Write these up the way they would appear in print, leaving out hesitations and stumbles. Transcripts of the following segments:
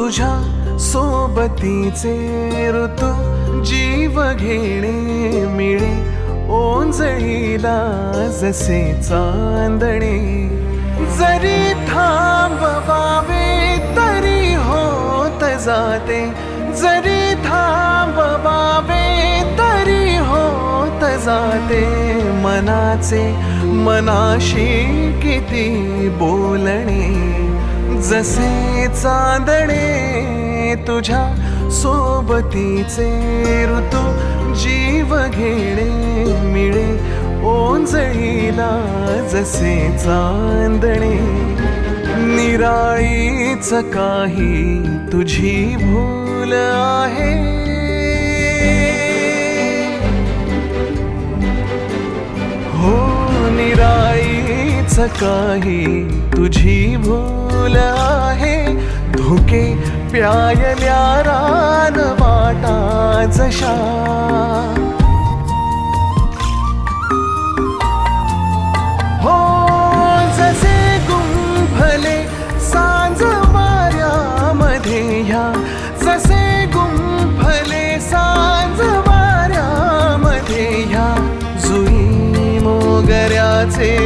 तुझ्या सोबतीचे ऋतू जीव घेणे मिळे ओंजळीला जसे चांदणे. जरी थांबवावे तरी होत जाते, जरी थांबवावे तरी होत जाते. मनाचे मनाशी किती बोलणे, जसे चांदणे तुझ्या सोबतीचे ऋतू जीव घेणे मिळे ओंजळीला जसे चांदणे. निराळीच काही तुझी भूल आहे, हो निराळीच काही तुझी भूल आहे. धुके प्यायल्या रानवाटा जशा, हो जसे गुंफले सांज वाऱ्यामध्ये ह्या, जसे गुंफले सांज वाऱ्यामध्ये ह्या. जुई मोगऱ्याचे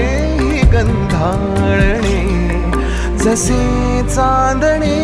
गंधाळणे, जसे चांदणे